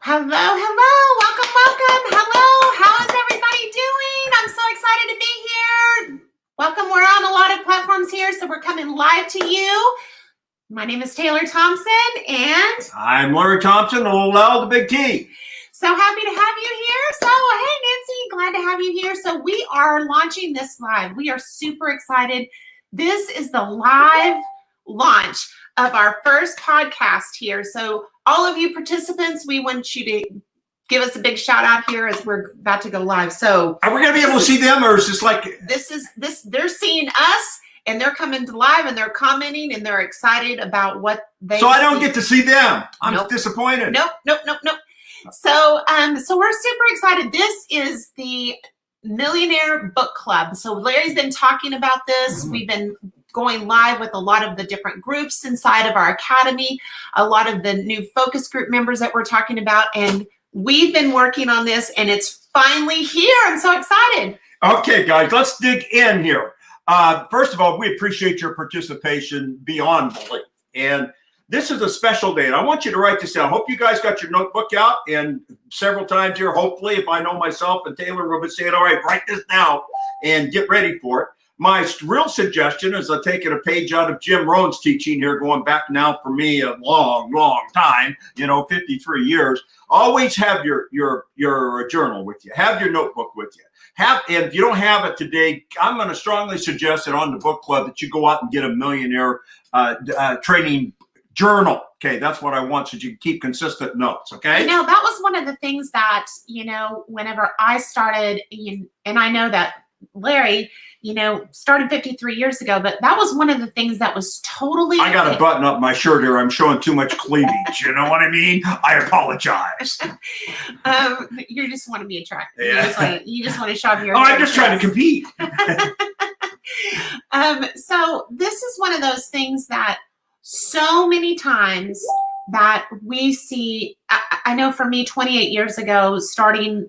Hello, welcome. Hello, how is everybody doing? I'm so excited to be here. Welcome, we're on a lot of platforms here, so we're coming live to you. My name is Taylor Thompson, and I'm Larry Thompson, the Big T. So happy to have you here. So, hey, Nancy, glad to have you here. So we are launching this live. We are super excited. This is the live launch of our first podcast here. So all of you participants, we want you to give us a big shout out here as we're about to go live. So are we going to be able to see them, or is this like they're seeing us and they're coming to live and they're commenting and they're excited about what they So I don't get to see them. I'm disappointed. Nope. So we're super excited. This is the Millionaire Book Club. So Larry's been talking about this. We've been going live with a lot of the different groups inside of our academy, a lot of the new focus group members that we're talking about, and we've been working on this, and it's finally here. I'm so excited. Okay, guys, let's dig in here. First of all, we appreciate your participation beyond belief. And this is a special day, and I want you to write this down. I hope you guys got your notebook out, and several times here, hopefully, if I know myself and Taylor will be saying, all right, write this down and get ready for it. My real suggestion is I've taken a page out of Jim Rohn's teaching here, going back now for me a long time, 53 years. Always have your journal with you. Have your notebook with you. And if you don't have it today, I'm going to strongly suggest that on the book club that you go out and get a Millionaire Training Journal. Okay, that's what I want, so you can keep consistent notes. Okay. That was one of the things that whenever I started, and I know that Larry, started 53 years ago, but that was one of the things that was totally. I got to button up my shirt here. I'm showing too much cleavage. You know what I mean? I apologize. You just want to be attractive. Yeah. You just want to shove your. Oh, I'm just trying to compete. So this is one of those things that so many times that we see. I know for me, 28 years ago, starting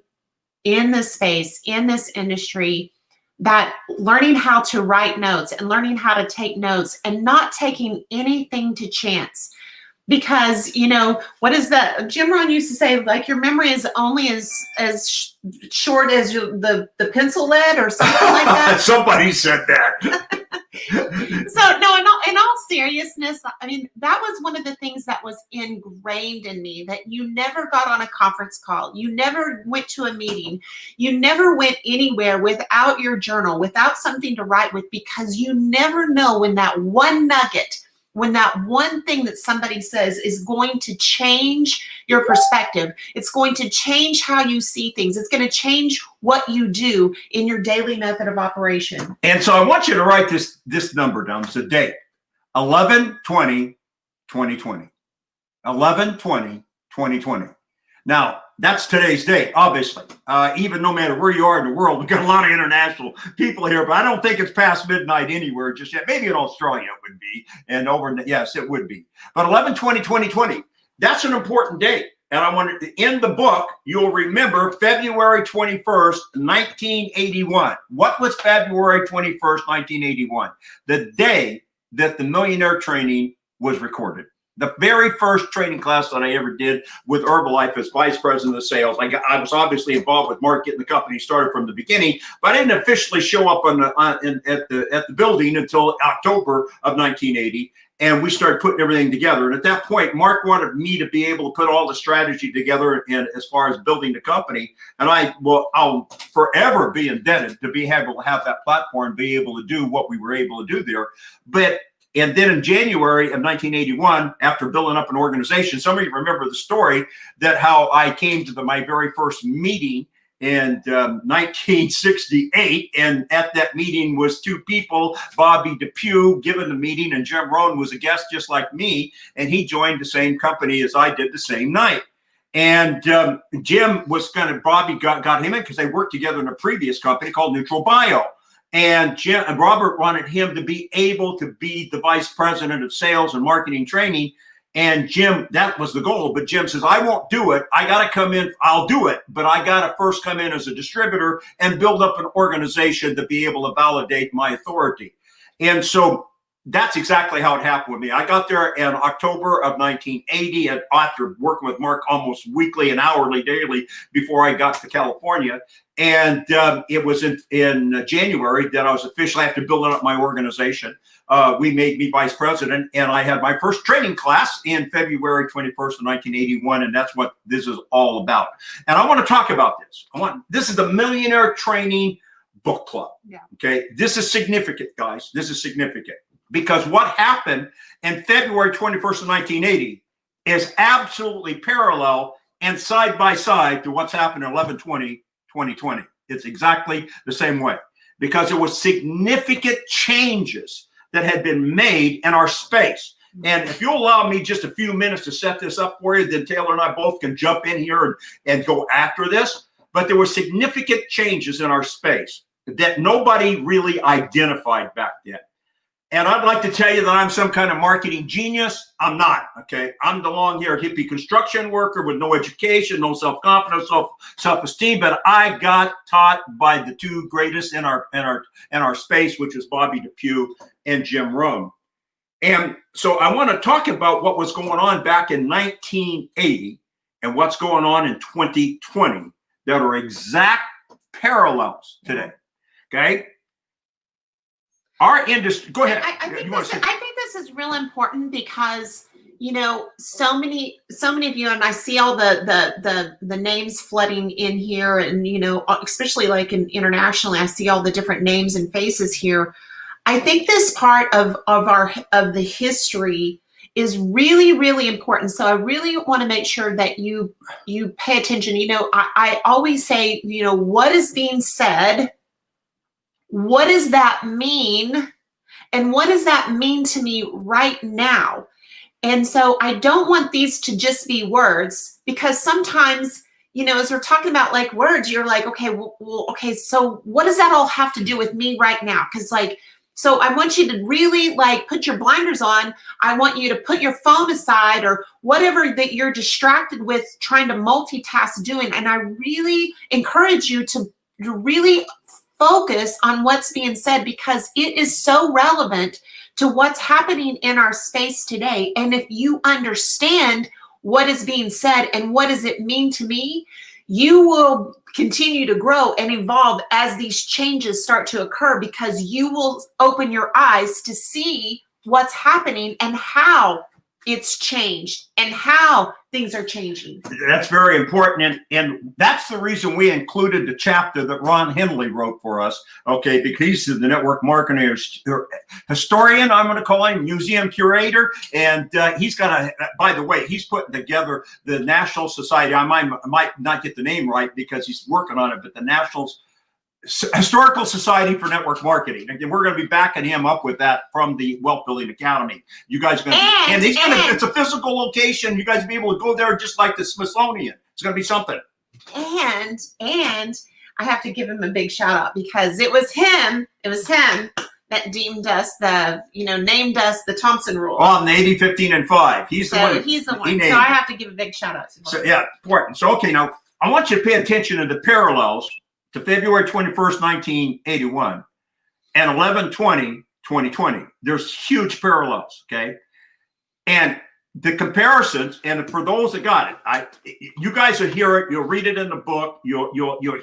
in this space, in this industry, that learning how to write notes and learning how to take notes and not taking anything to chance. Because, what is that? Jim Rohn used to say, like, your memory is only as short as the pencil lead or something like that. Somebody said that. So, no, in all seriousness, I mean, that was one of the things that was ingrained in me, that you never got on a conference call. You never went to a meeting. You never went anywhere without your journal, without something to write with, because you never know when that one nugget, when that one thing that somebody says is going to change your perspective. It's going to change how you see things. It's going to change what you do in your daily method of operation. And so I want you to write this number down. It's a date, 11/20/2020. 11/20/2020. Now, that's today's date, obviously. Even no matter where you are in the world, we've got a lot of international people here, but I don't think it's past midnight anywhere just yet. Maybe in Australia it would be, and yes, it would be. But 11/20/2020, that's an important date. And I want to, in the book, you'll remember February 21st, 1981. What was February 21st, 1981? The day that the Millionaire Training was recorded. The very first training class that I ever did with Herbalife as vice president of sales. I was obviously involved with Mark getting the company started from the beginning, but I didn't officially show up at the building until October of 1980. And we started putting everything together. And at that point, Mark wanted me to be able to put all the strategy together as far as building the company. And I'll forever be indebted to be able to have that platform, be able to do what we were able to do there. And then in January of 1981, after building up an organization, some of you remember the story that how I came to my very first meeting in 1968, and at that meeting was two people, Bobby Depew giving the meeting, and Jim Rohn was a guest just like me, and he joined the same company as I did the same night. And Jim was Bobby got him in because they worked together in a previous company called Neutral Bio. And Robert wanted him to be able to be the vice president of sales and marketing training. And Jim, that was the goal. But Jim says, I won't do it. I got to come in. I'll do it. But I got to first come in as a distributor and build up an organization to be able to validate my authority. And so that's exactly how it happened with me. I got there in October of 1980, and after working with Mark almost weekly and hourly, daily before I got to California. And it was in January that I was officially, after building up my organization, we made me vice president, and I had my first training class in February 21st of 1981, and that's what this is all about. And I want to talk about this. This is the Millionaire Training Book Club. Yeah. Okay, this is significant, guys. This is significant. Because what happened in February 21st of 1980 is absolutely parallel and side by side to what's happened in 11/20/2020. It's exactly the same way, because it was significant changes that had been made in our space. And if you'll allow me just a few minutes to set this up for you, then Taylor and I both can jump in here and go after this. But there were significant changes in our space that nobody really identified back then. And I'd like to tell you that I'm some kind of marketing genius. I'm not, okay? I'm the long-haired hippie construction worker with no education, no self-confidence, self-esteem, but I got taught by the two greatest in our space, which is Bobby DePew and Jim Rohn. And so I want to talk about what was going on back in 1980 and what's going on in 2020 that are exact parallels today, okay? Our industry, go ahead. I think this is real important because, you know, so many of you, and I see all the names flooding in here, and, you know, especially like internationally, I see all the different names and faces here. I think this part of the history is really, really important. So I really want to make sure that you pay attention. You know, I always say, you know, what is being said? What does that mean? And what does that mean to me right now? And so I don't want these to just be words, because sometimes, you know, as we're talking about like words, you're like, okay, well, okay, so what does that all have to do with me right now? Because like, so I want you to really like put your blinders on. I want you to put your phone aside or whatever that you're distracted with trying to multitask doing. And I really encourage you to really focus on what's being said, because it is so relevant to what's happening in our space today. And if you understand what is being said and what does it mean to me, you will continue to grow and evolve as these changes start to occur, because you will open your eyes to see what's happening and how it's changed and how things are changing. That's very important. And that's the reason we included the chapter that Ron Henley wrote for us, okay, because he's the network marketing historian, I'm going to call him, museum curator. And he's got by the way, he's putting together the National Society. I might not get the name right because he's working on it, but the National Historical Society for Network Marketing. And we're going to be backing him up with that from the Wealth Building Academy. You guys are going to, it's a physical location. You guys will be able to go there just like the Smithsonian. It's going to be something. And I have to give him a big shout out, because it was him that named us the Thompson rule. On the 80, 15, and 5. He's the one. So I have to give a big shout out to him. So yeah, important. So okay, now I want you to pay attention to the parallels to February 21st, 1981 and 11/20/2020. There's huge parallels, okay? And the comparisons, and for those that got it, you guys will hear it, you'll read it in the book, you'll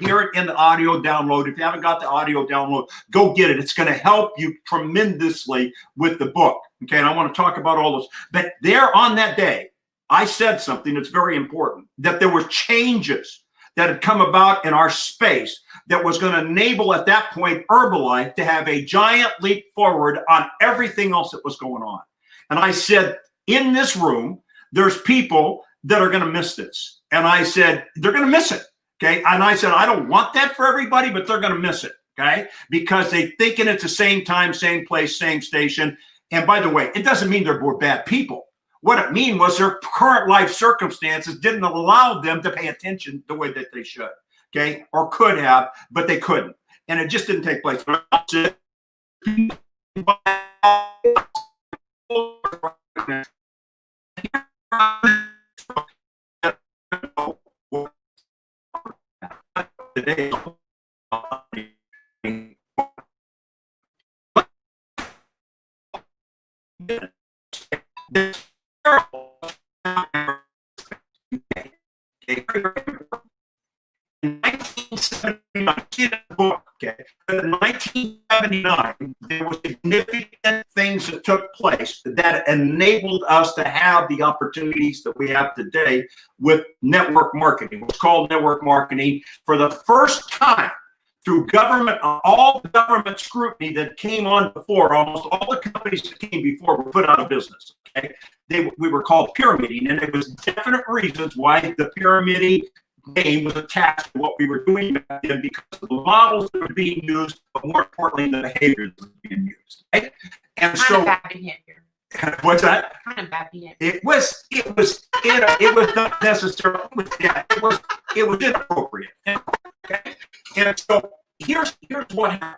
hear it in the audio download. If you haven't got the audio download, go get it. It's going to help you tremendously with the book, okay? And I want to talk about all those. But there on that day, I said something that's very important, that there were changes that had come about in our space that was going to enable, at that point, Herbalife to have a giant leap forward on everything else that was going on. And I said, in this room, there's people that are going to miss this. And I said, they're going to miss it, okay? And I said, I don't want that for everybody, but they're going to miss it, okay? Because they thinking it's the same time, same place, same station. And by the way, it doesn't mean they're bad people. What it mean was their current life circumstances didn't allow them to pay attention the way that they should, okay? Or could have, but they couldn't. And it just didn't take place. Today, In 1979, see it in the book, okay? But in 1979, there were significant things that took place that enabled us to have the opportunities that we have today with network marketing. What's called network marketing for the first time through government, all the government scrutiny that came on before, almost all the companies that came before were put out of business, okay? We were called pyramiding, and there was definite reasons why the pyramiding name was attached to what we were doing back then because of the models that were being used, but more importantly, the behavior that was being used. Right? And kind of bad behavior. What's that? Kind of bad behavior. It was not necessarily. It was inappropriate. Okay? And so here's what happened.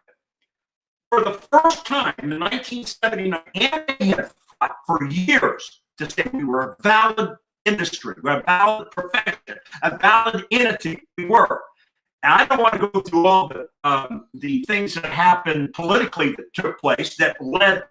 For the first time in 1979, and they had fought for years to say we were a valid industry, we're a valid profession, a valid entity. We were. And I don't want to go through all the things that happened politically that took place that led.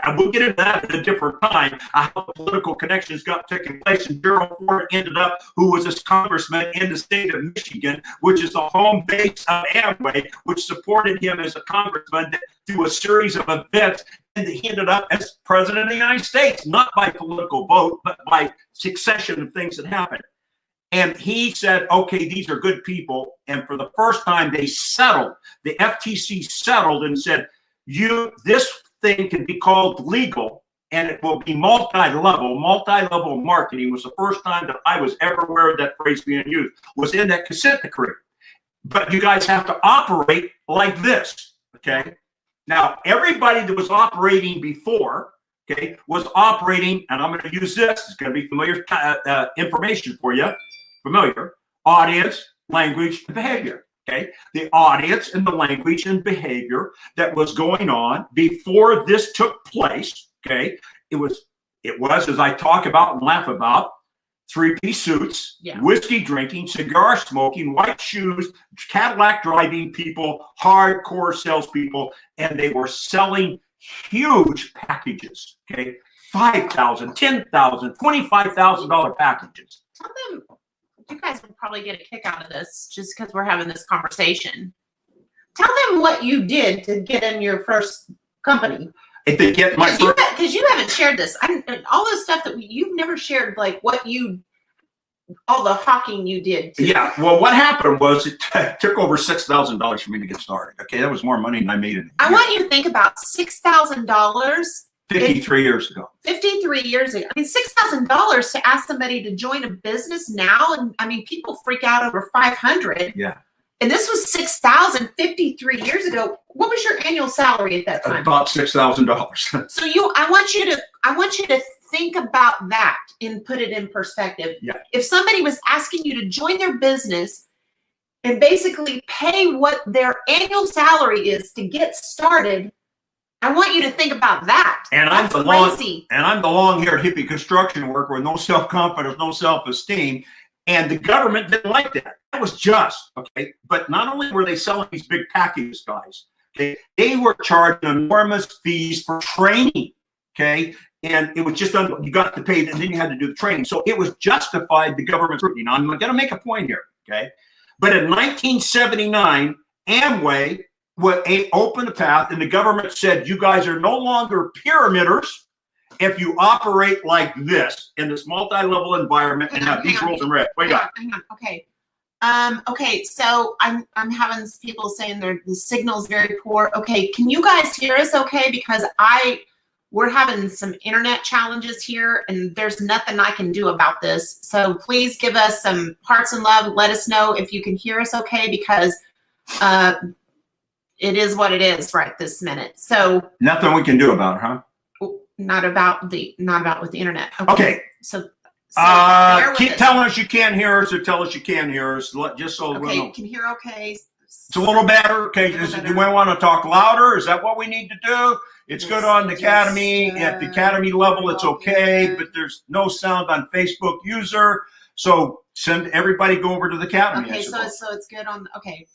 And we'll get into that at a different time, how the political connections got taking place. And Gerald Ford ended up, who was a congressman in the state of Michigan, which is the home base of Amway, which supported him as a congressman through a series of events. And he ended up as president of the United States, not by political vote, but by succession of things that happened. And he said, okay, these are good people. And for the first time, they settled. The FTC settled and said, this thing can be called legal, and it will be multi-level. Multi-level marketing was the first time that I was ever aware of that phrase being used, was in that consent decree. But you guys have to operate like this, okay? Now, everybody that was operating before, okay, was operating, and I'm going to use this. It's going to be familiar information for you. Familiar. Audience, language, and behavior. Okay, the audience and the language and behavior that was going on before this took place. Okay, it was as I talk about and laugh about, three-piece suits, whiskey drinking, cigar smoking, white shoes, Cadillac driving people, hardcore salespeople, and they were selling huge packages. Okay, $5,000, $10,000, $25,000 packages. Tell them. You guys would probably get a kick out of this just because we're having this conversation. Tell them what you did to get in your first company. If they get my first, because you haven't shared this. All the stuff that you've never shared, like all the hawking you did. Yeah. Well, what happened was it took over $6,000 for me to get started. Okay, that was more money than I made in a year. I want you to think about $6,000. 53 years ago. 53 years ago. I mean, $6,000 to ask somebody to join a business now, and I mean, people freak out over 500. Yeah. And this was 6,000 53 years ago. What was your annual salary at that time? About $6,000. So I want you to think about that and put it in perspective. Yeah. If somebody was asking you to join their business and basically pay what their annual salary is to get started, I want you to think about that. And I'm the long-haired hippie construction worker with no self-confidence, no self-esteem, and the government didn't like that. That was just, okay? But not only were they selling these big packages, guys, okay, they were charging enormous fees for training, okay? And it was just, you got to pay, and then you had to do the training. So it was justified, the government scrutiny. Now, I'm going to make a point here, okay? But in 1979, Amway opened the path, and the government said, you guys are no longer pyramiders if you operate like this in this multi-level environment and have these rules and regs. Wait up. Hang on. Okay. Okay. So I'm having people saying the signal's very poor. Okay. Can you guys hear us okay? Because we're having some internet challenges here, and there's nothing I can do about this. So please give us some hearts and love. Let us know if you can hear us okay, because it is what it is right this minute. So nothing we can do about it, huh? Not about with the internet. Okay. So keep telling us you can't hear us, or tell us you can hear us, just so we'll know. You can hear okay. It's a little better. Okay, do we want to talk louder? Is that what we need to do? It's good on the Academy. At the Academy level, it's okay, but there's no sound on Facebook user. So send everybody go over to the Academy. Okay, so it's good on. Okay.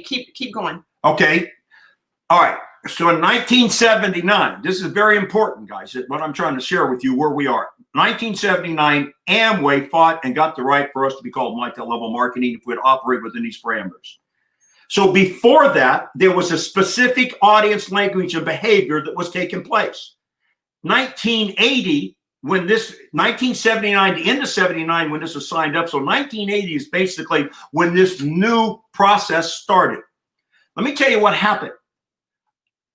Keep going. Okay. All right. So in 1979, this is very important, guys, what I'm trying to share with you where we are. 1979, Amway fought and got the right for us to be called multi-level marketing if we'd operate within these parameters. So before that, there was a specific audience, language, and behavior that was taking place. 1980, 1979 to into 79 when this was signed up. So 1980 is basically when this new process started. Let me tell you what happened.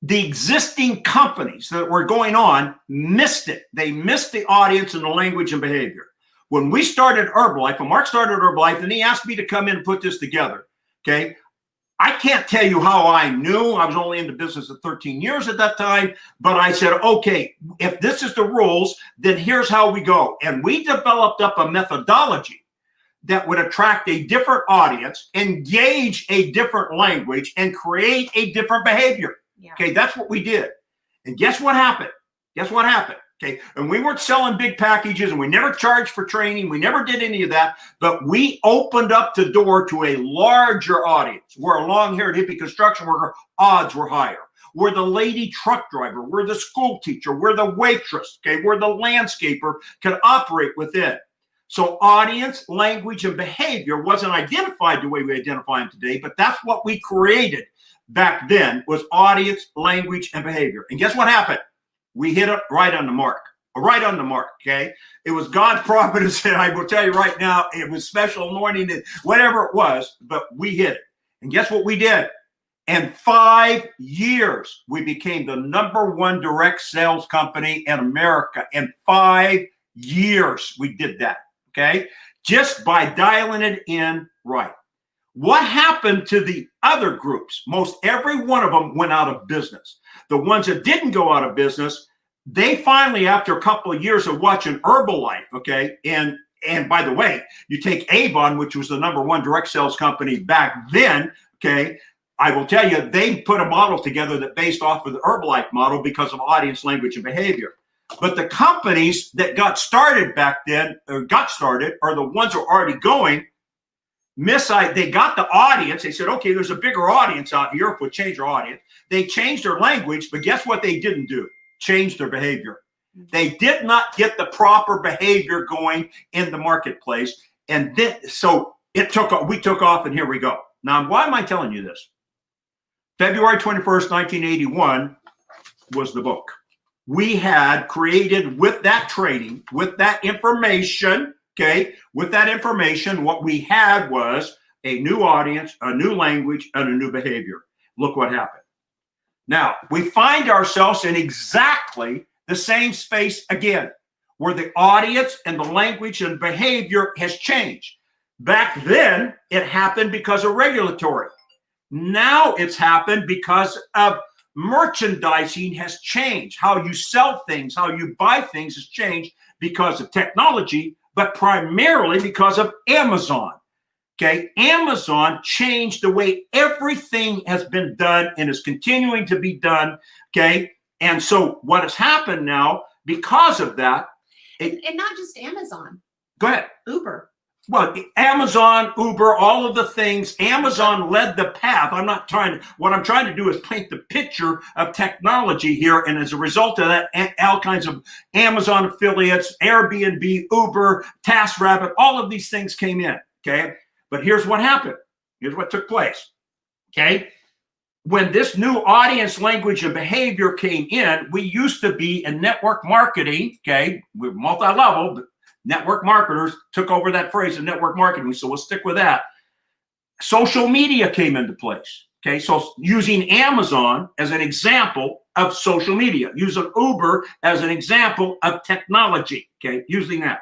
The existing companies that were going on missed it. They missed the audience and the language and behavior. When we started Herbalife, when Mark started Herbalife, and he asked me to come in and put this together, okay, I can't tell you how I knew. I was only in the business of 13 years at that time, but I said, okay, if this is the rules, then here's how we go. And we developed up a methodology that would attract a different audience, engage a different language, and create a different behavior. Yeah. Okay, that's what we did. And guess what happened? Guess what happened? Okay, and we weren't selling big packages, and we never charged for training. We never did any of that, but we opened up the door to a larger audience. Where a long-haired hippie construction worker, odds were higher. We're the lady truck driver. We're the school teacher. We're the waitress. Okay, we're the landscaper can operate within. So audience, language, and behavior wasn't identified the way we identify them today, but that's what we created back then was audience, language, and behavior. And guess what happened? We hit it right on the mark. Right on the mark, okay? It was God's providence, and I will tell you right now, it was special anointing, and whatever it was, but we hit it. And guess what we did? In 5 years, we became the #1 direct sales company in America. In 5 years, we did that, okay? Just by dialing it in right. What happened to the other groups? Most every one of them went out of business. The ones that didn't go out of business, they finally, after a couple of years of watching Herbalife, okay, and by the way, you take Avon, which was the #1 direct sales company back then, okay, I will tell you, they put a model together that based off of the Herbalife model because of audience, language, and behavior. But the companies that got started back then, or got started, are the ones who are already going. They got the audience. They said, okay, there's a bigger audience out here. If we change our audience, they changed their language, but guess what they didn't do? Change their behavior. They did not get the proper behavior going in the marketplace. And then, so we took off, and here we go. Now, why am I telling you this? February 21st, 1981 was the book. We had created with that training, with that information, okay, with that information, what we had was a new audience, a new language, and a new behavior. Look what happened. Now, we find ourselves in exactly the same space again, where the audience and the language and behavior has changed. Back then, it happened because of regulatory. Now it's happened because of merchandising has changed. How you sell things, how you buy things has changed because of technology, but primarily because of Amazon. Okay, Amazon changed the way everything has been done and is continuing to be done. Okay, and so what has happened now because of that, and not just Amazon. Go ahead. Uber. Well, Amazon, Uber, all of the things, Amazon led the path. What I'm trying to do is paint the picture of technology here. And as a result of that, all kinds of Amazon affiliates, Airbnb, Uber, TaskRabbit, all of these things came in, okay? But here's what happened. Here's what took place, okay? When this new audience, language, and behavior came in, we used to be in network marketing, okay? We're multi-level, but network marketers took over that phrase in network marketing, so we'll stick with that. Social media came into place, okay? So using Amazon as an example of social media, using Uber as an example of technology, okay? Using that.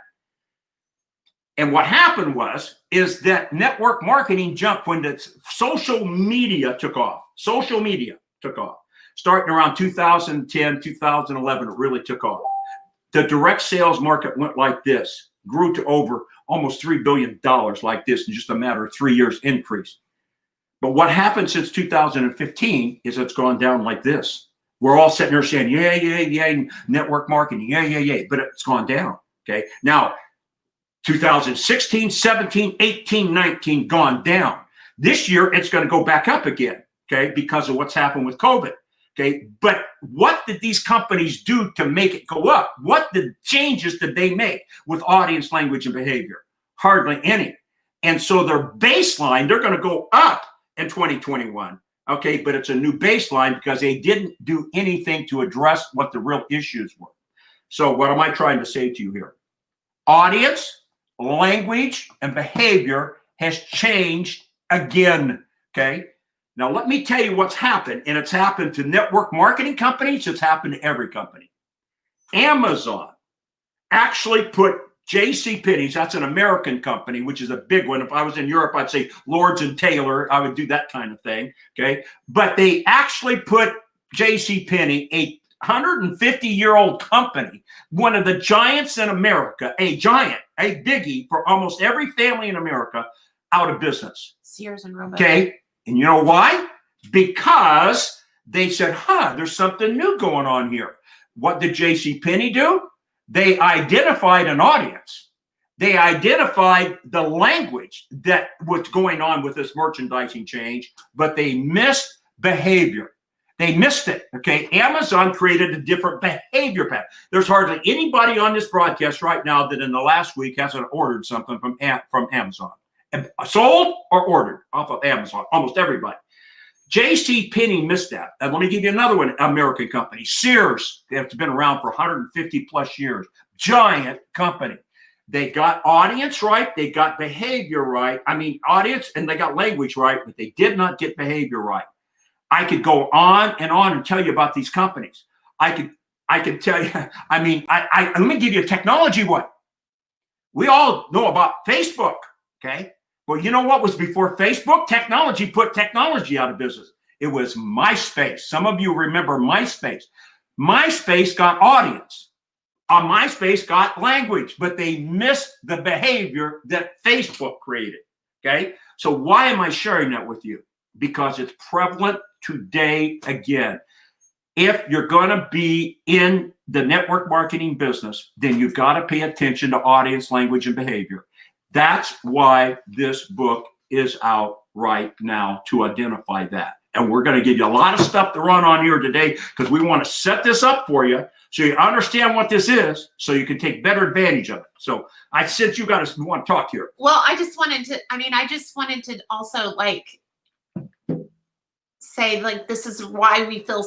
And what happened is that network marketing jumped when the social media took off. Social media took off. Starting around 2010, 2011, it really took off. The direct sales market went like this, grew to over almost $3 billion like this in just a matter of 3 years increase. But what happened since 2015 is it's gone down like this. We're all sitting there saying, yeah, network marketing, yeah, but it's gone down, okay? Now, 2016, 17, 18, 19, gone down. This year, it's going to go back up again, okay, because of what's happened with COVID. Okay, but what did these companies do to make it go up? What changes did they make with audience, language, and behavior? Hardly any. And so their baseline, they're going to go up in 2021. Okay, but it's a new baseline because they didn't do anything to address what the real issues were. So what am I trying to say to you here? Audience, language, and behavior has changed again. Okay. Now, let me tell you what's happened, and it's happened to network marketing companies. It's happened to every company. Amazon actually put JCPenney's, that's an American company, which is a big one. If I was in Europe, I'd say Lords and Taylor. I would do that kind of thing, okay? But they actually put JCPenney, a 150-year-old company, one of the giants in America, a giant, a biggie for almost every family in America, out of business. Sears and Roebuck. Okay. And you know why? Because they said, there's something new going on here. What did JCPenney do? They identified an audience. They identified the language that was going on with this merchandising change, but they missed behavior. They missed it, okay? Amazon created a different behavior pattern. There's hardly anybody on this broadcast right now that in the last week hasn't ordered something from Amazon. Sold or ordered off of Amazon, almost everybody. JCPenney missed that. And let me give you another one, American company. Sears, they have been around for 150 plus years. Giant company. They got audience right. They got behavior right. I mean, audience, and they got language right, but they did not get behavior right. I could go on and tell you about these companies. I could tell you, I mean, let me give you a technology one. We all know about Facebook, okay? Well, you know what was before Facebook? Technology put technology out of business. It was MySpace. Some of you remember MySpace. MySpace got audience. MySpace got language, but they missed the behavior that Facebook created, okay? So why am I sharing that with you? Because it's prevalent today again. If you're going to be in the network marketing business, then you've got to pay attention to audience, language, and behavior. That's why this book is out right now, to identify that. And we're going to give you a lot of stuff to run on here today because we want to set this up for you so you understand what this is so you can take better advantage of it. So I said you guys want to talk here. Well, I just wanted to also say, this is why we feel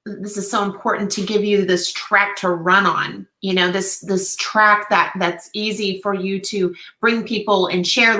this is so important to give you this track to run on, this track that's easy for you to bring people and share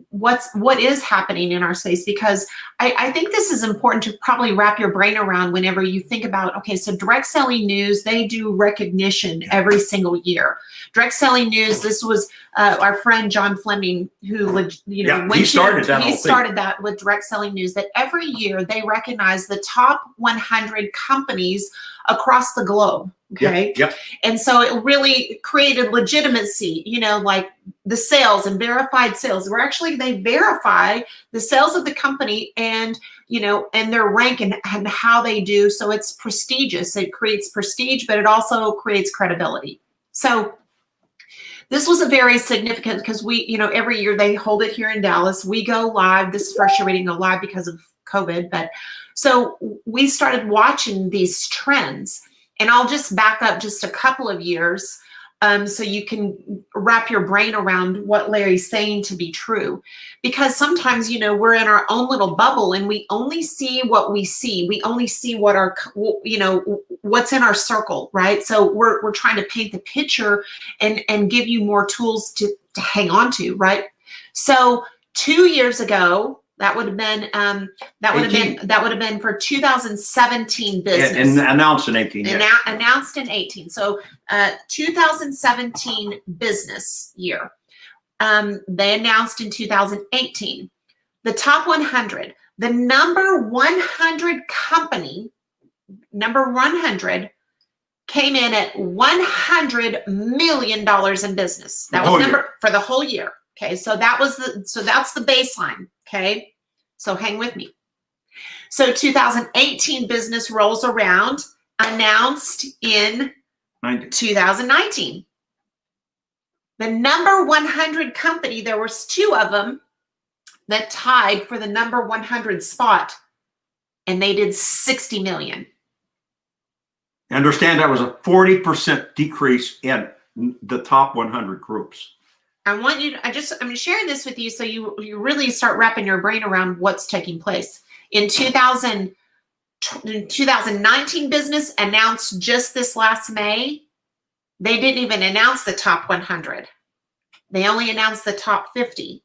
what is happening in our space, because I think this is important to probably wrap your brain around whenever you think about, okay, so Direct Selling News, they do recognition every single year. Direct Selling News, this was our friend John Fleming who he started that with Direct Selling News, that every year they recognize the top 100 companies across the globe. Okay. Yep. And so it really created legitimacy, like the sales and verified sales, where actually they verify the sales of the company and, and their rank and how they do. So it's prestigious. It creates prestige, but it also creates credibility. So this was a very significant, because we, every year they hold it here in Dallas. We go live. This is first year we didn't go live because of COVID. But so we started watching these trends. And I'll just back up just a couple of years so you can wrap your brain around what Larry's saying to be true. Because sometimes, we're in our own little bubble and we only see what we see. We only see what what's in our circle, right? So we're trying to paint the picture and give you more tools to hang on to, right? So 2 years ago, that would have been for 2017 business. And announced in 18. Announced in 18. So 2017 business year. They announced in 2018. The top 100. The number 100 company, number 100, came in at $100 million in business. That was number for the whole year. Okay, so that's the baseline. Okay, so hang with me. So 2018 business rolls around, announced in 2019. The number 100 company, there was 2 of them that tied for the number 100 spot, and they did 60 million. Understand that was a 40% decrease in the top 100 groups. I want you to, I'm sharing this with you so you really start wrapping your brain around what's taking place. In 2019 business announced just this last May, they didn't even announce the top 100. They only announced the top 50.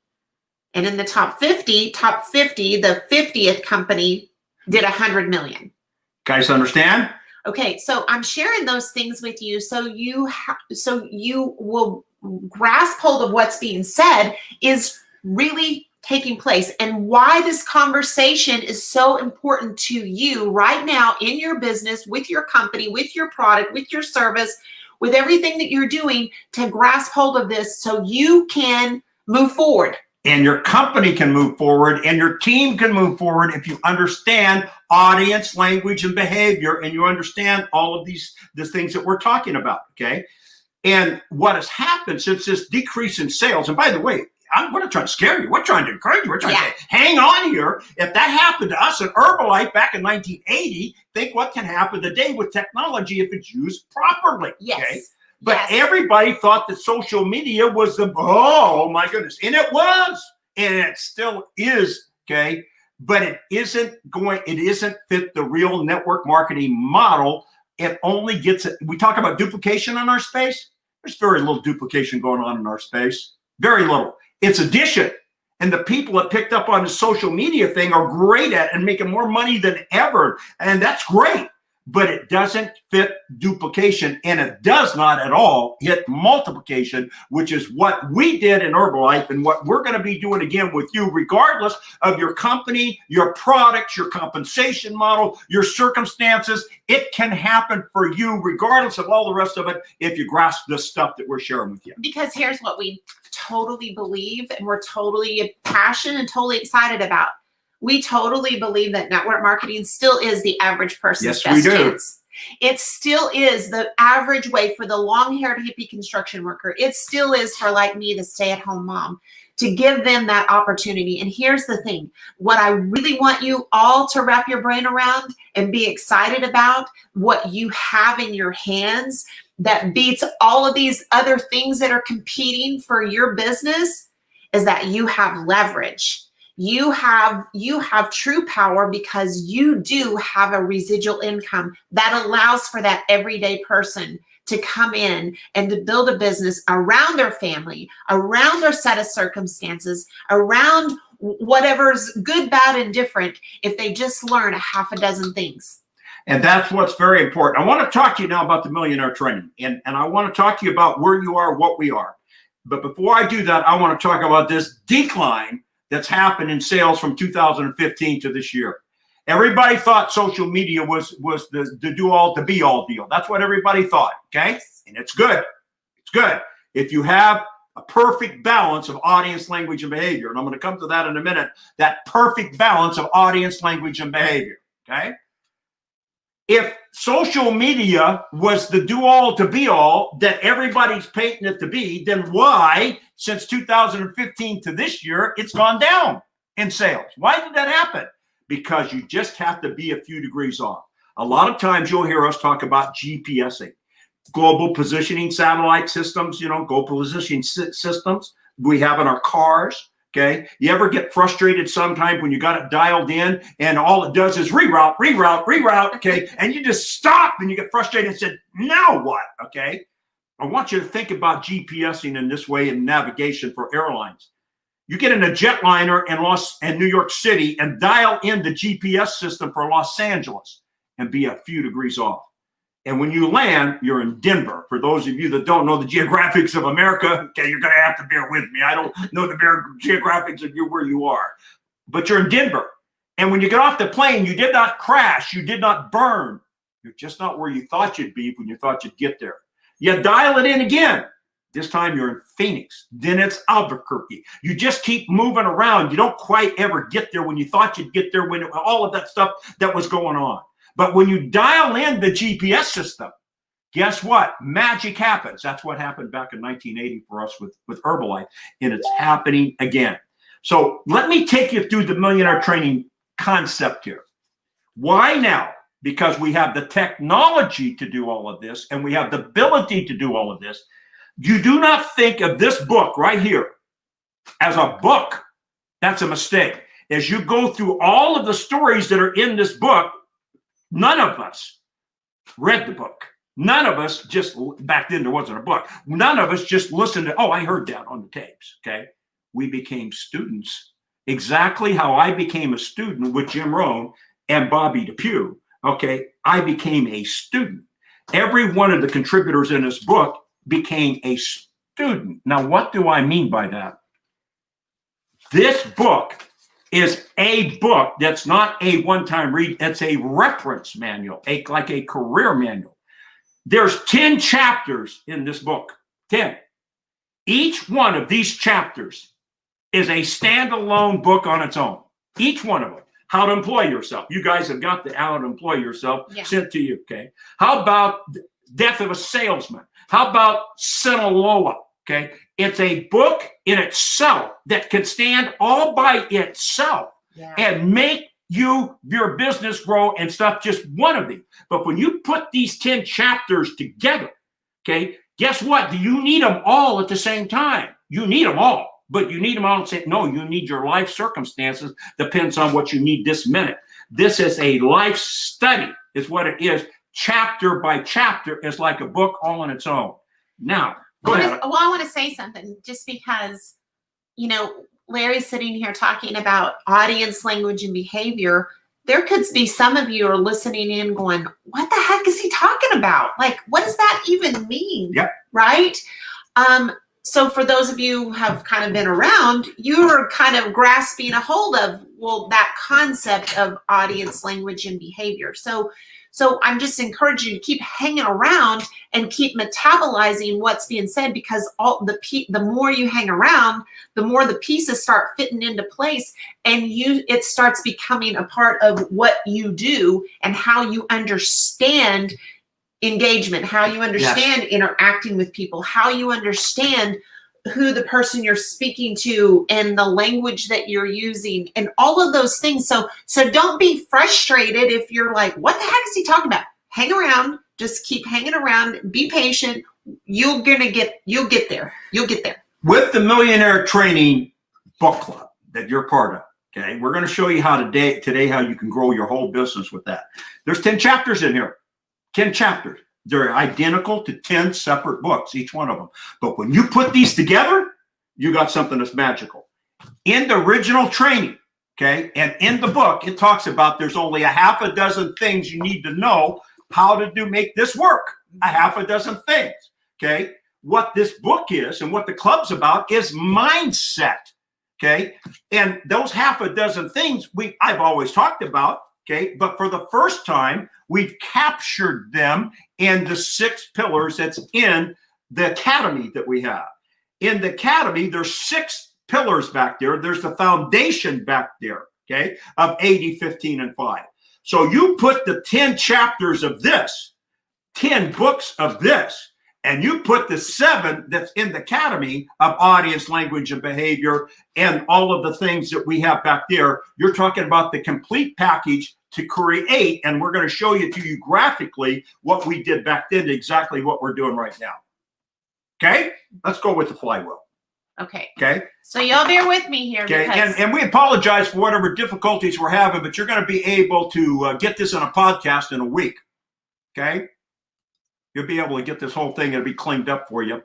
And in the top 50, the 50th company did 100 million. Guys understand? Okay, so I'm sharing those things with you so you will grasp hold of what's being said is really taking place and why this conversation is so important to you right now in your business, with your company, with your product, with your service, with everything that you're doing to grasp hold of this so you can move forward. And your company can move forward and your team can move forward if you understand audience, language, and behavior, and you understand all of these things that we're talking about, okay? And what has happened since this decrease in sales, and by the way, we're not trying to scare you. We're trying to encourage you. We're trying to say, hang on here. If that happened to us at Herbalife back in 1980, think what can happen today with technology if it's used properly, okay? But everybody thought that social media was oh my goodness. And it was, and it still is, okay? But it isn't fit the real network marketing model. It only gets it. We talk about duplication in our space. There's very little duplication going on in our space. Very little. It's addition. And the people that picked up on the social media thing are great at it and making more money than ever. And that's great. But it doesn't fit duplication, and it does not at all hit multiplication, which is what we did in Herbalife and what we're going to be doing again with you, regardless of your company, your products, your compensation model, your circumstances. It can happen for you, regardless of all the rest of it, if you grasp this stuff that we're sharing with you. Because here's what we totally believe, and we're totally passionate and totally excited about. We totally believe that network marketing still is the average person's best chance. It still is the average way for the long-haired hippie construction worker. It still is for like me, the stay-at-home mom, to give them that opportunity. And here's the thing. What I really want you all to wrap your brain around and be excited about, what you have in your hands that beats all of these other things that are competing for your business, is that you have leverage. You have true power because you do have a residual income that allows for that everyday person to come in and to build a business around their family, around their set of circumstances, around whatever's good, bad, and different, if they just learn a half a dozen things. And that's what's very important. I want to talk to you now about the Millionaire Training, and I want to talk to you about where you are, what we are. But before I do that, I want to talk about this decline that's happened in sales from 2015 to this year. Everybody thought social media was the do-all, the be-all deal. That's what everybody thought, okay? And it's good. It's good. If you have a perfect balance of audience, language, and behavior, and I'm going to come to that in a minute, that perfect balance of audience, language, and behavior, okay? If social media was the do-all to be-all that everybody's painting it to be, then why, since 2015 to this year, it's gone down in sales? Why did that happen? Because you just have to be a few degrees off. A lot of times you'll hear us talk about GPSing, global positioning satellite systems, global positioning systems we have in our cars. Okay. You ever get frustrated sometimes when you got it dialed in and all it does is reroute. Okay. And you just stop and you get frustrated and said, now what? Okay. I want you to think about GPSing in this way in navigation for airlines. You get in a jetliner in New York City and dial in the GPS system for Los Angeles and be a few degrees off. And when you land, you're in Denver. For those of you that don't know the geographics of America, okay, you're going to have to bear with me. I don't know the geographics of where you are. But you're in Denver. And when you get off the plane, you did not crash. You did not burn. You're just not where you thought you'd be when you thought you'd get there. You dial it in again. This time you're in Phoenix. Then it's Albuquerque. You just keep moving around. You don't quite ever get there when you thought you'd get there, when all of that stuff that was going on. But when you dial in the GPS system, guess what? Magic happens. That's what happened back in 1980 for us with Herbalife, and it's happening again. So let me take you through the Millionaire Training concept here. Why now? Because we have the technology to do all of this, and we have the ability to do all of this. You do not think of this book right here as a book. That's a mistake. As you go through all of the stories that are in this book, none of us read the book. None of us just, back then there wasn't a book. None of us just listened to, oh, I heard that on the tapes, okay? We became students. Exactly how I became a student with Jim Rohn and Bobby DePue, okay? I became a student. Every one of the contributors in this book became a student. Now, what do I mean by that? This book is a book that's not a one-time read. It's a reference manual, like a career manual. There's 10 chapters in this book, 10. Each one of these chapters is a standalone book on its own. Each one of them. How to employ yourself. You guys have got the How to Employ Yourself sent to you, okay? How about Death of a Salesman? How about Sinaloa, okay? It's a book in itself that can stand all by itself and make your business grow and stuff, just one of these. But when you put these 10 chapters together, okay, guess what? Do you need them all at the same time? You need them all. But you need them all and say, no, you need your life circumstances. Depends on what you need this minute. This is a life study, is what it is. Chapter by chapter is like a book all on its own. Now, go ahead. Well, I want to say something just because, you know, Larry's sitting here talking about audience language and behavior. There could be some of you are listening in going, what the heck is he talking about? Like, what does that even mean? Yep. Right? So for those of you who have kind of been around, you're kind of grasping a hold of, well, that concept of audience language and behavior. So I'm just encouraging you to keep hanging around and keep metabolizing what's being said, because the more you hang around, the more the pieces start fitting into place, and it starts becoming a part of what you do and how you understand engagement, how you understand interacting with people, how you understand who the person you're speaking to and the language that you're using and all of those things. So don't be frustrated if you're like, what the heck is he talking about? Hang around, just keep hanging around, be patient. You'll get there. You'll get there. With the Millionaire Training Book Club that you're part of, okay, we're going to show you how today how you can grow your whole business with that. There's 10 chapters in here. 10 chapters. They're identical to 10 separate books, each one of them. But when you put these together, you got something that's magical. In the original training, okay, and in the book, it talks about there's only a half a dozen things you need to know how to make this work. A half a dozen things, okay? What this book is and what the club's about is mindset, okay? And those half a dozen things I've always talked about, okay, but for the first time, we've captured them in the 6 pillars that's in the academy that we have. In the academy, there's 6 pillars back there. There's the foundation back there, okay, of 80, 15, and 5. So you put the 10 chapters of this, 10 books of this, and you put the 7 that's in the academy of audience language and behavior and all of the things that we have back there. You're talking about the complete package to create, and we're going to show you graphically what we did back then, exactly what we're doing right now. Okay, let's go with the flywheel. Okay. Okay. So y'all bear with me here. Okay, because and we apologize for whatever difficulties we're having, but you're going to be able to get this on a podcast in a week. Okay. You'll be able to get this whole thing. It'll be cleaned up for you.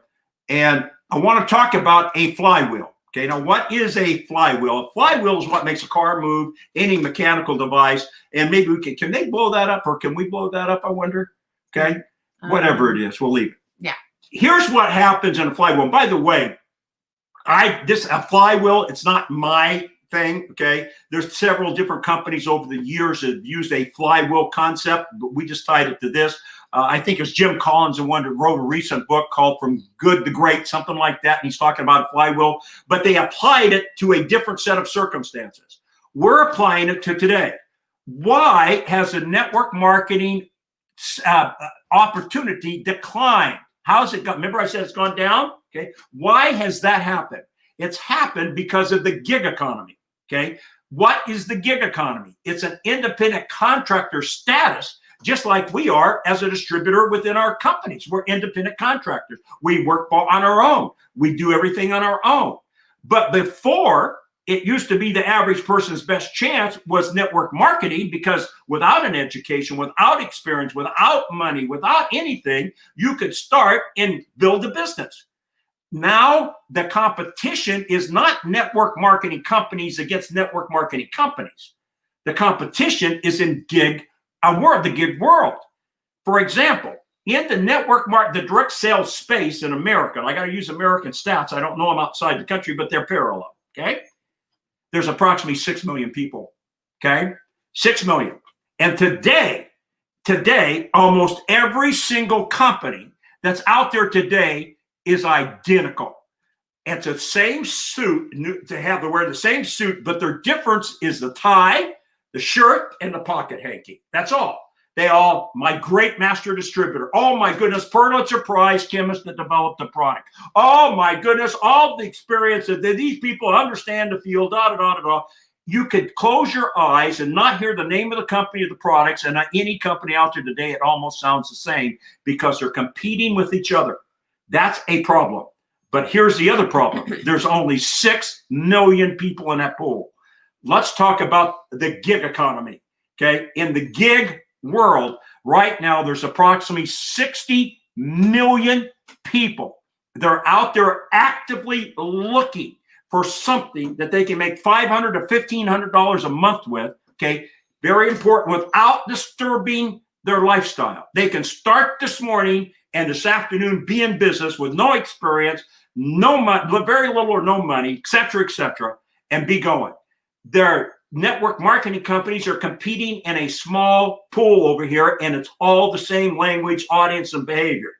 And I want to talk about a flywheel. Okay, now what is a flywheel? A flywheel is what makes a car move, any mechanical device. And maybe can they blow that up, or can we blow that up, I wonder? Okay, whatever it is, we'll leave it. Yeah. Here's what happens in a flywheel. And by the way, a flywheel, it's not my thing, okay? There's several different companies over the years that have used a flywheel concept, but we just tied it to this. I think it's Jim Collins, the one that wrote a recent book called From Good to Great, something like that. And he's talking about a flywheel, but they applied it to a different set of circumstances. We're applying it to today. Why has the network marketing opportunity declined? How's it gone? Remember I said it's gone down? Okay. Why has that happened? It's happened because of the gig economy. Okay. What is the gig economy? It's an independent contractor status, just like we are as a distributor within our companies. We're independent contractors. We work on our own. We do everything on our own. But before, it used to be the average person's best chance was network marketing, because without an education, without experience, without money, without anything, you could start and build a business. Now the competition is not network marketing companies against network marketing companies. The competition is in the gig world. For example, in the the direct sales space in America, I got to use American stats. I don't know them outside the country, but they're parallel. Okay. There's approximately 6 million people. Okay. 6 million. And today, almost every single company that's out there today is identical. It's the same suit, to wear the same suit, but their difference is the tie, the shirt, and the pocket hanky. That's all. My great master distributor. Oh my goodness, Pulitzer Prize chemist that developed the product. Oh my goodness, all the experience that these people understand the field, You could close your eyes and not hear the name of the company or the products, and any company out there today, it almost sounds the same, because they're competing with each other. That's a problem. But here's the other problem. There's only 6 million people in that pool. Let's talk about the gig economy. Okay. In the gig world right now, there's approximately 60 million people. They're out there actively looking for something that they can make $500 to $1,500 a month with. Okay. Very important, without disturbing their lifestyle. They can start this morning and this afternoon be in business with no experience, no money, very little or no money, et cetera, and be going. Their network marketing companies are competing in a small pool over here, and it's all the same language, audience, and behavior.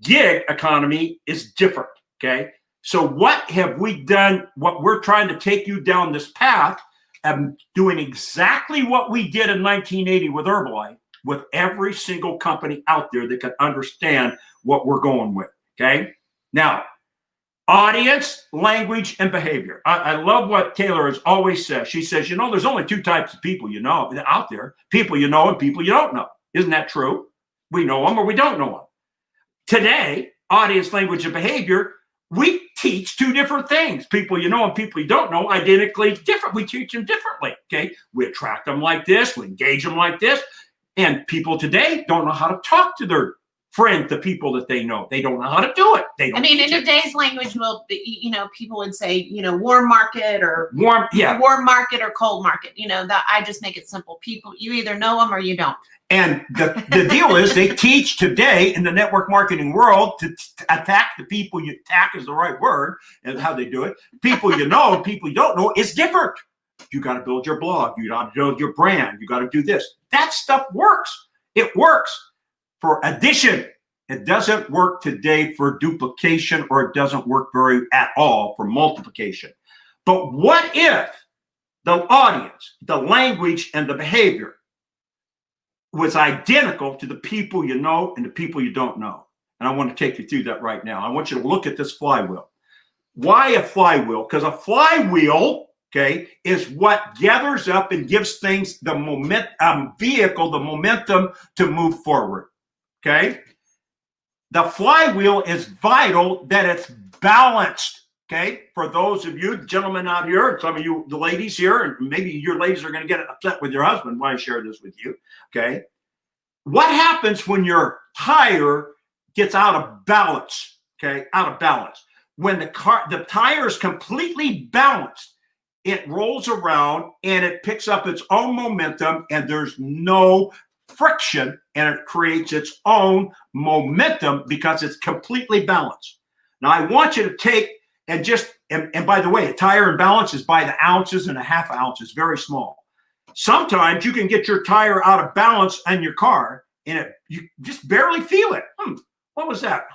Gig economy is different, okay? So what have we done? What we're trying to take you down this path of doing exactly what we did in 1980 with Herbalife, with every single company out there that can understand what we're going with, okay? Now, audience, language, and behavior. I love what Taylor has always said. She says, there's only 2 types of people out there, people you know and people you don't know. Isn't that true? We know them or we don't know them. Today, audience, language, and behavior, we teach 2 different things. People you know and people you don't know, identically different. We teach them differently, okay? We attract them like this. We engage them like this. And people today don't know how to talk to their friend, the people that they know. They don't know how to do it. In today's language, people would say, warm market or warm market or cold market. That I just make it simple. People, you either know them or you don't. And the deal is, they teach today in the network marketing world to attack the people you attack is the right word, and how they do it. People you know and people you don't know is different. You got to build your blog. You got to build your brand. You got to do this. That stuff works. It works for addition. It doesn't work today for duplication, or it doesn't work at all for multiplication. But what if the audience, the language, and the behavior was identical to the people you know and the people you don't know? And I want to take you through that right now. I want you to look at this flywheel. Why a flywheel? Because a flywheel, okay, is what gathers up and gives things the momentum to move forward. Okay. The flywheel is vital that it's balanced. Okay. For those of you gentlemen out here, and some of you, the ladies here, and maybe your ladies are going to get upset with your husband when I share this with you. Okay. What happens when your tire gets out of balance? Okay. Out of balance. When the tire is completely balanced, it rolls around and it picks up its own momentum, and there's no friction, and it creates its own momentum because it's completely balanced. Now, I want you to take and by the way, a tire in balance is by the ounces and a half ounce. It's very small. Sometimes you can get your tire out of balance on your car, and you just barely feel it. What was that?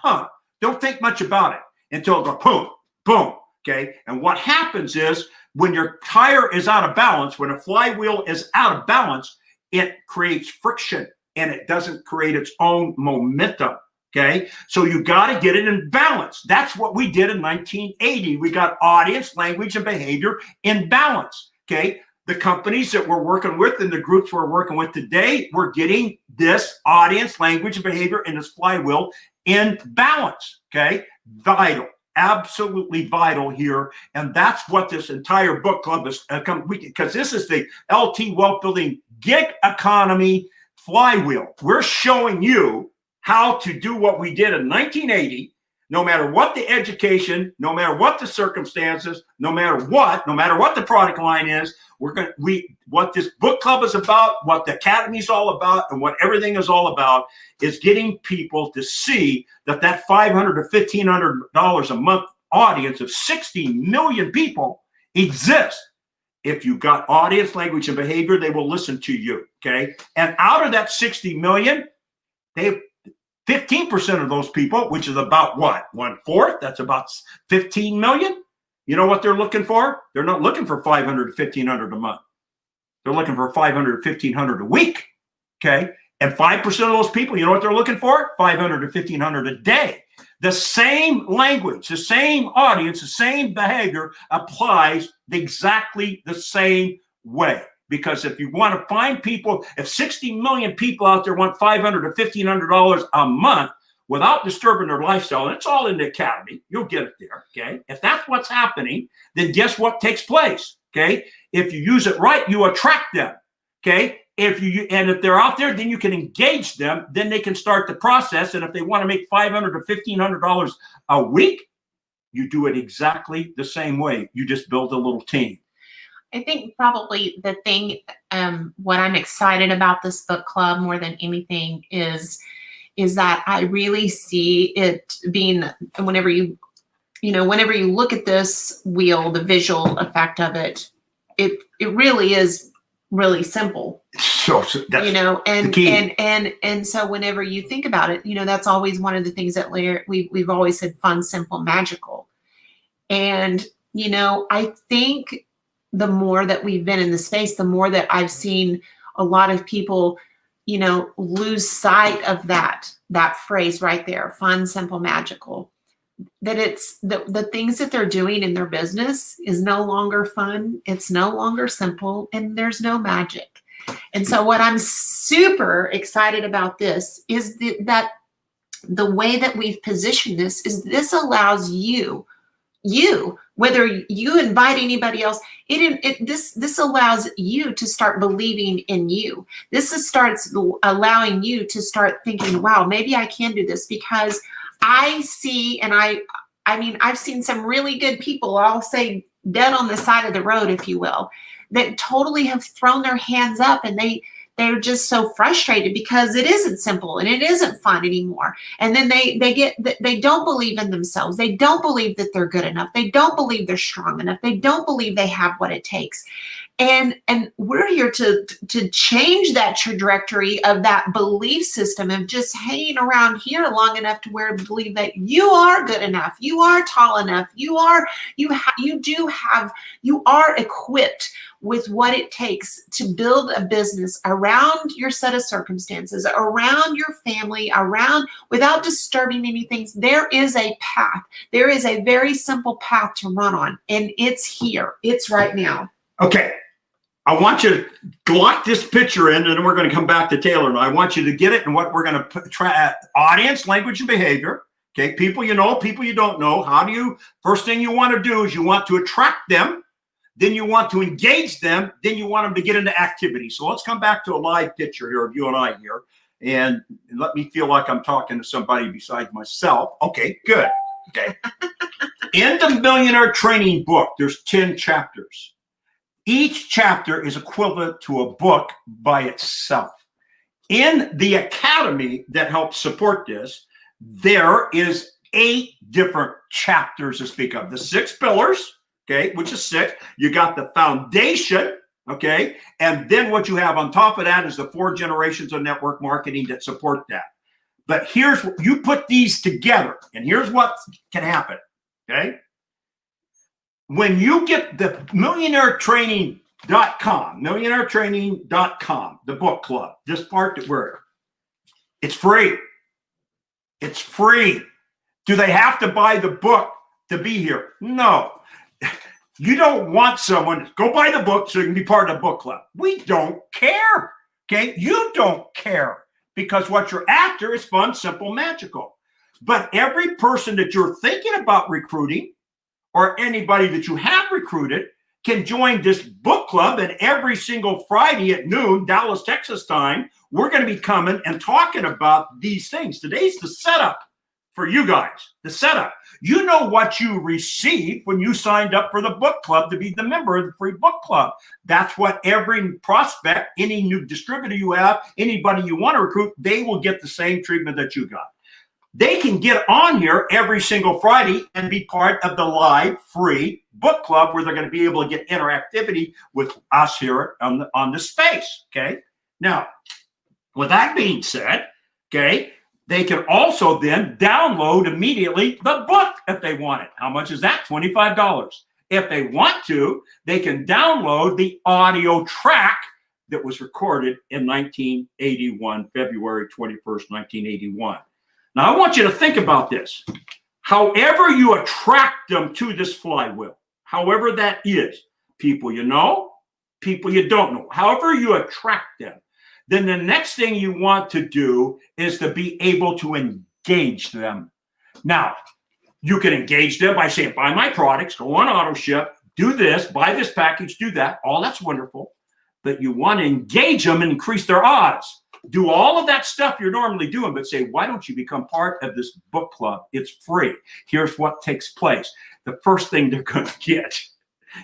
Don't think much about it until it goes boom, boom. Okay. And what happens is, when your tire is out of balance, when a flywheel is out of balance, it creates friction, and it doesn't create its own momentum. Okay. So you got to get it in balance. That's what we did in 1980. We got audience, language, and behavior in balance. Okay. the companies that we're working with and the groups we're working with today, we're getting this audience, language, and behavior and this flywheel in balance, okay? Vital, absolutely vital here. And that's what this entire book club is, because this is the LT Wealth Building Gig Economy Flywheel. We're showing you how to do what we did in 1980, no matter what the education, no matter what the circumstances, no matter what the product line is. What this book club is about, what the academy is all about, and what everything is all about is getting people to see that $500 to $1,500 a month audience of 60 million people exists. If you've got audience, language, and behavior, they will listen to you, okay? And out of that 60 million, 15% of those people, which is about what? 1/4, that's about 15 million. You know what they're looking for? They're not looking for $500 to $1,500 a month. They're looking for $500 to $1,500 a week, okay? And 5% of those people, you know what they're looking for? $500 to $1,500 a day. The same language, the same audience, the same behavior applies exactly the same way. Because if you want to find people, if 60 million people out there want $500 to $1,500 a month without disturbing their lifestyle, and it's all in the academy, you'll get it there, okay? If that's what's happening, then guess what takes place, okay? If you use it right, you attract them, okay? If they're out there, then you can engage them, then they can start the process, and if they want to make $500 to $1,500 a week, you do it exactly the same way. You just build a little team. I think probably the thing, what I'm excited about this book club more than anything is that I really see it being, whenever you look at this wheel, the visual effect of it, it really is really simple. So that's and the key. and so whenever you think about it, that's always one of the things that we've always said: fun, simple, magical. And I think the more that we've been in the space, the more that I've seen a lot of people, lose sight of that phrase right there: fun, simple, magical. That it's the things that they're doing in their business is no longer fun, it's no longer simple, and there's no magic. And so what I'm super excited about this is that the way that we've positioned this allows you, whether you invite anybody else, this allows you to start believing in you. Starts allowing you to start thinking, wow, maybe I can do this, because I see, and I've seen some really good people, I'll say dead on the side of the road, if you will, that totally have thrown their hands up, and they're just so frustrated because it isn't simple and it isn't fun anymore. And then they don't believe in themselves. They don't believe that they're good enough. They don't believe they're strong enough. They don't believe they have what it takes. And we're here to change that trajectory of that belief system of just hanging around here long enough to where believe that you are good enough, you are tall enough, you are equipped with what it takes to build a business around your set of circumstances, around your family, without disturbing anything. There is a path. There is a very simple path to run on, and it's here. It's right now. Okay. I want you to lock this picture in, and then we're going to come back to Taylor. And I want you to get it, and what we're going to try: audience, language, and behavior. Okay, people you know, people you don't know. First thing you want to do is you want to attract them, then you want to engage them, then you want them to get into activity. So let's come back to a live picture here of you and I here, and let me feel like I'm talking to somebody besides myself. Okay, good. Okay. In the Millionaire Training Book, there's 10 chapters. Each chapter is equivalent to a book by itself. In the academy that helps support this, there is 8 different chapters to speak of. The 6 pillars, okay, which is 6. You got the foundation, okay, and then what you have on top of that is the 4 generations of network marketing that support that. But here's what you put these together, and here's what can happen, okay? When you get the millionairetraining.com, the book club, this part that it's free. It's free. Do they have to buy the book to be here? No. You don't want someone to go buy the book so you can be part of the book club. We don't care. Okay. You don't care because what you're after is fun, simple, magical. But every person that you're thinking about recruiting or anybody that you have recruited can join this book club. And every single Friday at noon, Dallas, Texas time, we're going to be coming and talking about these things. Today's the setup for you guys, the setup. You know what you received when you signed up for the book club to be the member of the free book club. That's what every prospect, any new distributor you have, anybody you want to recruit, they will get the same treatment that you got. They can get on here every single Friday and be part of the live free book club where they're going to be able to get interactivity with us here on the space. Okay. Now, with that being said, okay, they can also then download immediately the book if they want it. How much is that? $25. If they want to, they can download the audio track that was recorded in 1981, February 21st, 1981. Now, I want you to think about this. However you attract them to this flywheel, however that is, people you know, people you don't know, however you attract them, then the next thing you want to do is to be able to engage them. Now, you can engage them by saying, buy my products, go on auto ship, do this, buy this package, do that. All that's wonderful. But you want to engage them and increase their odds. Do all of that stuff you're normally doing, but say, why don't you become part of this book club? It's free. Here's what takes place. The first thing they're going to get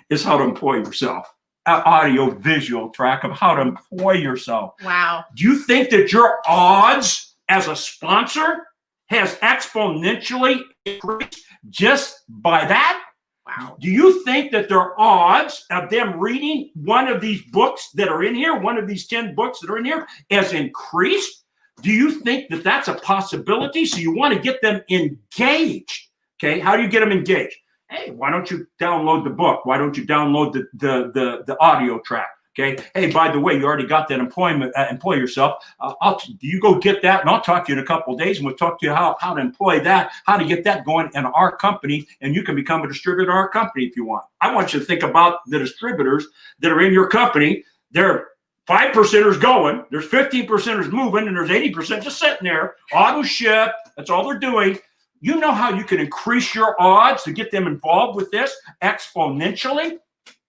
is how to employ yourself. An audio visual track of how to employ yourself. Wow. Do you think that your odds as a sponsor has exponentially increased just by that? Wow. Do you think that their odds of them reading one of these books that are in here, one of these 10 books that are in here, has increased? Do you think that that's a possibility? So you want to get them engaged. Okay, how do you get them engaged? Hey, why don't you download the book? Why don't you download the audio track? Okay. Hey, by the way, you already got that employ yourself. Do you go get that? And I'll talk to you in a couple of days, and we'll talk to you how to employ that, how to get that going in our company, and you can become a distributor in our company if you want. I want you to think about the distributors that are in your company. There are 5%ers going, there's 15%ers moving, and there's 80% just sitting there, auto ship. That's all they're doing. You know how you can increase your odds to get them involved with this exponentially?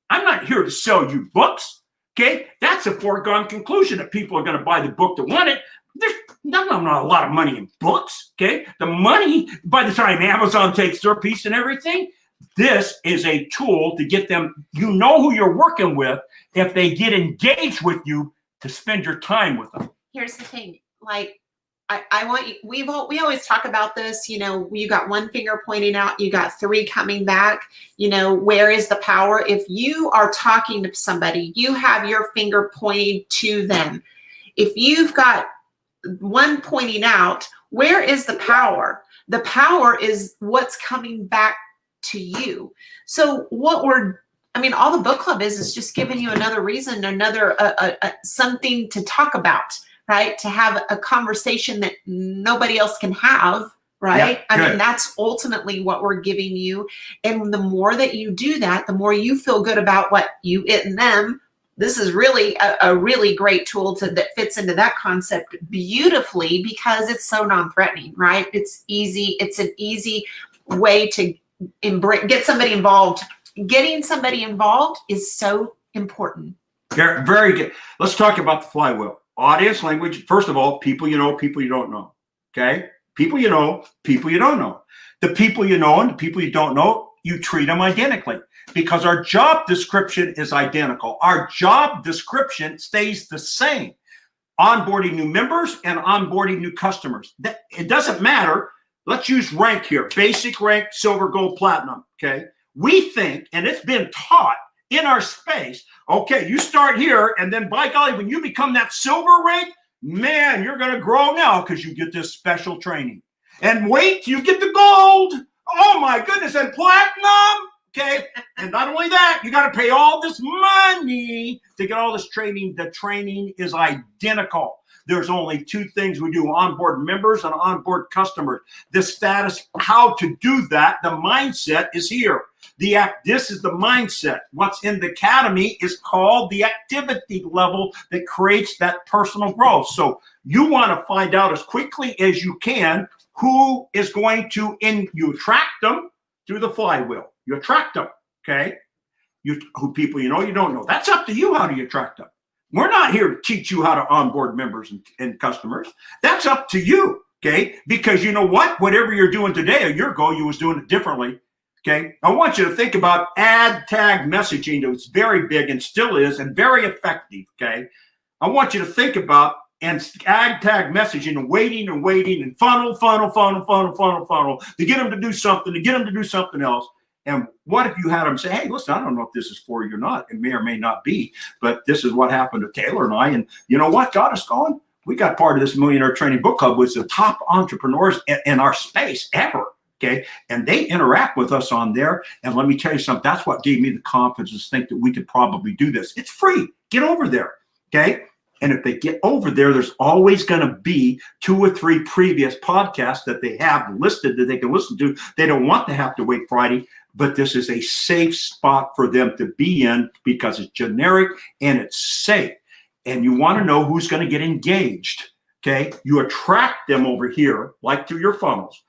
I'm not here to sell you books, okay? That's a foregone conclusion that people are going to buy the book that want it. There's not a lot of money in books, okay? The money, by the time Amazon takes their piece and everything, this is a tool to get them, you know who you're working with if they get engaged with you to spend your time with them. Here's the thing, like, I want you, we always talk about this, you know, you got one finger pointing out, you got three coming back, you know, where is the power? If you are talking to somebody, you have your finger pointing to them. If you've got one pointing out, where is the power? The power is what's coming back to you. So all the book club is just giving you another reason, another something to talk about. Right? To have a conversation that nobody else can have, right? Yeah, I mean, that's ultimately what we're giving you. And the more that you do that, the more you feel good about what you, it, and them. This is really a really great tool that fits into that concept beautifully because it's so non-threatening, right? It's easy. It's an easy way to get somebody involved. Getting somebody involved is so important. Very good. Let's talk about the flywheel. Audience language, first of all, people you know, people you don't know. Okay? People you know, people you don't know. The people you know and the people you don't know, you treat them identically because our job description is identical. Our job description stays the same. Onboarding new members and onboarding new customers. It doesn't matter. Let's use rank here. Basic rank, silver, gold, platinum. Okay? We think, and it's been taught in our space, okay, you start here, and then by golly, when you become that silver rank, man, you're going to grow now because you get this special training. And wait till you get the gold. Oh, my goodness, and platinum. Okay, and not only that, you got to pay all this money to get all this training. The training is identical. There's only two things we do: onboard members and onboard customers. The status, how to do that, the mindset is here. This is the mindset. What's in the academy is called the activity level that creates that personal growth. So you want to find out as quickly as you can who is going to, you attract them through the flywheel. You attract them, okay? Who people you don't know. That's up to you. How do you attract them? We're not here to teach you how to onboard members and customers. That's up to you, okay? Because you know what? Whatever you're doing today, a year ago, you was doing it differently. Okay, I want you to think about ad tag messaging. It's very big and still is and very effective. Okay, I want you to think about ad tag messaging and waiting and funnel to get them to do something, to get them to do something else. And what if you had them say, hey, listen, I don't know if this is for you or not. It may or may not be, but this is what happened to Taylor and I. And you know what got us going? We got part of this Millionaire Training Book Club with the top entrepreneurs in our space ever. Okay, and they interact with us on there. And let me tell you something, that's what gave me the confidence to think that we could probably do this. It's free. Get over there. Okay. And if they get over there, there's always going to be 2 or 3 previous podcasts that they have listed that they can listen to. They don't want to have to wait Friday, but this is a safe spot for them to be in because it's generic and it's safe. And you want to know who's going to get engaged. Okay. You attract them over here, like through your funnels.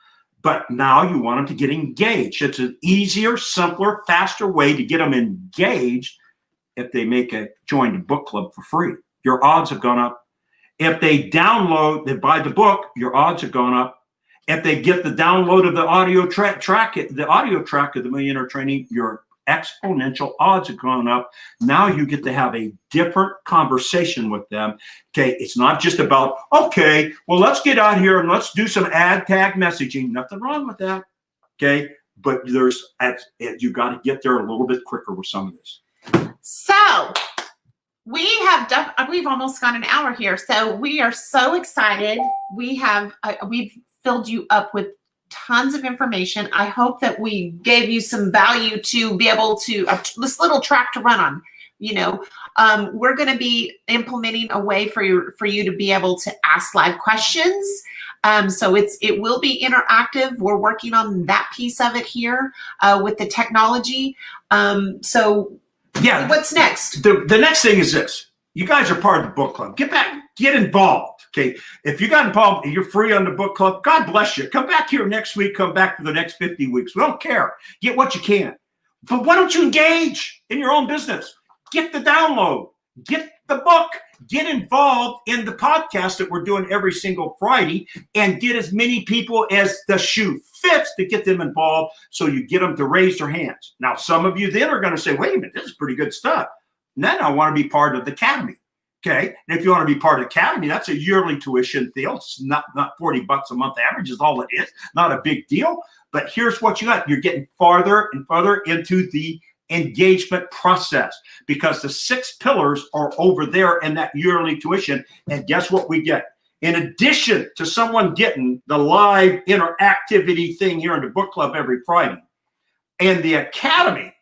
But now you want them to get engaged. It's an easier, simpler, faster way to get them engaged if they join the book club for free. Your odds have gone up. If they buy the book, your odds have gone up. If they get the download of the audio track of the Millionaire Training, your exponential odds have gone up. Now you get to have a different conversation with them. Okay, it's not just about, okay, well, let's get out here and let's do some ad tag messaging. Nothing wrong with that. Okay, but you got to get there a little bit quicker with some of this. So we've almost got an hour here. So we are so excited. We've filled you up with tons of information. I hope that we gave you some value to be able to this little track to run on. We're going to be implementing a way for you to be able to ask live questions. So it will be interactive. We're working on that piece of it here with the technology. So yeah, what's next? The next thing is this. You guys are part of the book club. Get involved. Okay, if you got involved and you're free on the book club, God bless you. Come back here next week. Come back for the next 50 weeks. We don't care. Get what you can. But why don't you engage in your own business? Get the download. Get the book. Get involved in the podcast that we're doing every single Friday and get as many people as the shoe fits to get them involved so you get them to raise their hands. Now, some of you then are going to say, wait a minute, this is pretty good stuff. And then I want to be part of the academy. Okay, and if you want to be part of the academy, that's a yearly tuition deal. It's not $40 a month average is all it is. Not a big deal. But here's what you got. You're getting farther and farther into the engagement process because the 6 pillars are over there in that yearly tuition. And guess what we get? In addition to someone getting the live interactivity thing here in the book club every Friday, and the academy,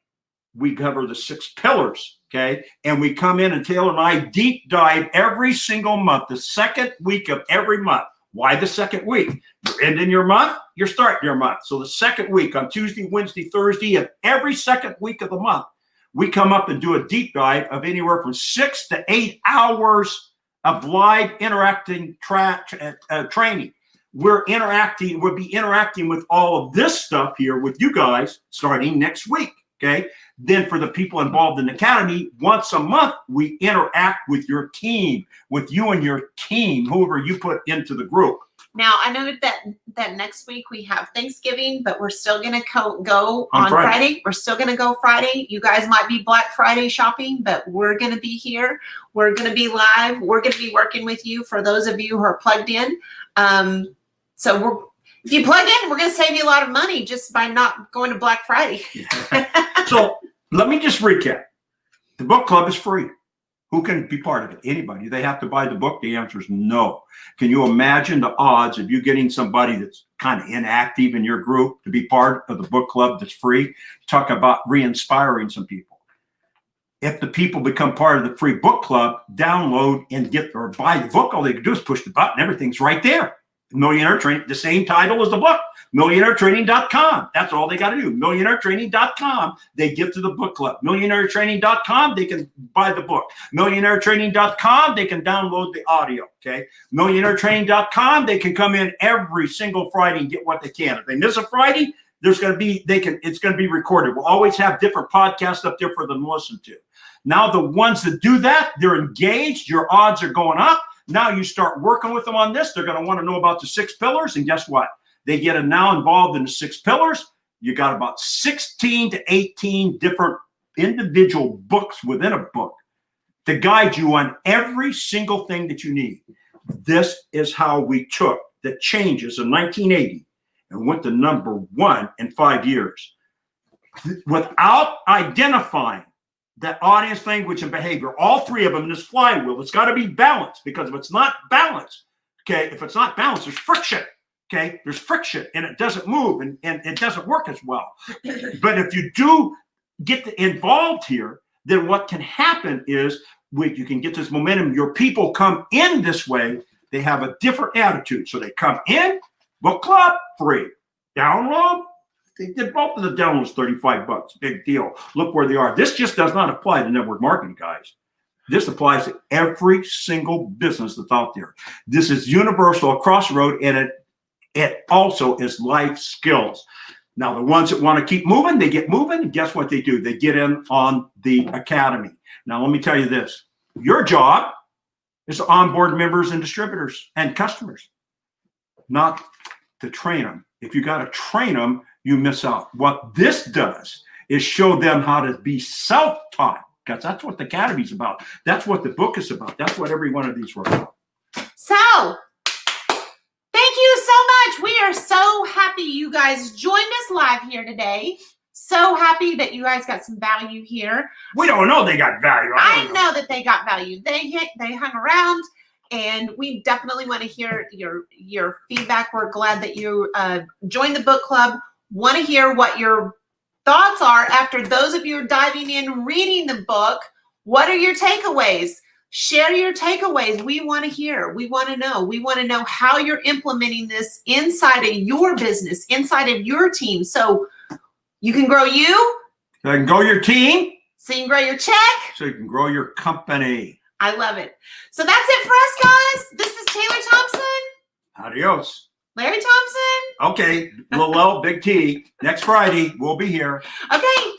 we cover the 6 pillars. Okay, and we come in and Taylor and I deep dive every single month, the second week of every month. Why the second week? You're ending your month, you're starting your month. So the second week on Tuesday, Wednesday, Thursday of every second week of the month, we come up and do a deep dive of anywhere from 6 to 8 hours of live interacting training. We'll be interacting with all of this stuff here with you guys starting next week. Okay. Then for the people involved in the academy, once a month, we interact with your team, with you and your team, whoever you put into the group. Now, I know that next week we have Thanksgiving, but we're still going to go on Friday. We're still going to go Friday. You guys might be Black Friday shopping, but we're going to be here. We're going to be live. We're going to be working with you for those of you who are plugged in. If you plug in, we're going to save you a lot of money just by not going to Black Friday. So let me just recap. The book club is free. Who can be part of it? Anybody. They have to buy the book? The answer is no. Can you imagine the odds of you getting somebody that's kind of inactive in your group to be part of the book club that's free? Talk about re-inspiring some people. if the people become part of the free book club, download and get or buy the book, all they can do is push the button. Everything's right there. Millionaire Training, the same title as the book, millionairetraining.com. That's all they got to do. Millionairetraining.com. They get to the book club. Millionairetraining.com. They can buy the book. Millionairetraining.com. They can download the audio. Okay. Millionairetraining.com. They can come in every single Friday and get what they can. If they miss a Friday, it's going to be recorded. We'll always have different podcasts up there for them to listen to. Now, the ones that do that, they're engaged. Your odds are going up. Now you start working with them on this. They're going to want to know about the 6 pillars. And guess what? They get now involved in the 6 pillars. You got about 16 to 18 different individual books within a book to guide you on every single thing that you need. This is how we took the changes in 1980 and went to #1 in 5 years without identifying that audience, language, and behavior. All 3 of them in this flywheel. It's got to be balanced, because if it's not balanced, okay, if it's not balanced, there's friction. Okay, there's friction and it doesn't move and it doesn't work as well. But if you do get involved here, then what can happen is you can get this momentum. Your people come in this way, they have a different attitude. So they come in, book club, free. Download, they did both of the downloads, $35, big deal. Look where they are. This just does not apply to network marketing, guys. This applies to every single business that's out there. This is universal across the road, and it also is life skills. Now, the ones that want to keep moving, they get moving, and guess what they do? They get in on the academy. Now, let me tell you this. Your job is to onboard members and distributors and customers, not to train them. If you got to train them, you miss out. What this does is show them how to be self-taught, because that's what the academy is about. That's what the book is about. That's what every one of these were about. So, thank you so much. We are so happy you guys joined us live here today. So happy that you guys got some value here. We don't know they got value. I know that they got value. They hung around, and we definitely want to hear your feedback. We're glad that you joined the book club. Want to hear what your thoughts are after those of you are diving in, reading the book. What are your takeaways? Share your takeaways. We want to hear. We want to know. We want to know how you're implementing this inside of your business, inside of your team. So you can grow you. So you can grow your team. So you can grow your check. So you can grow your company. I love it. So that's it for us, guys. This is Taylor Thompson. Adios. Larry Thompson. Okay, little L, big T. Next Friday, we'll be here. Okay.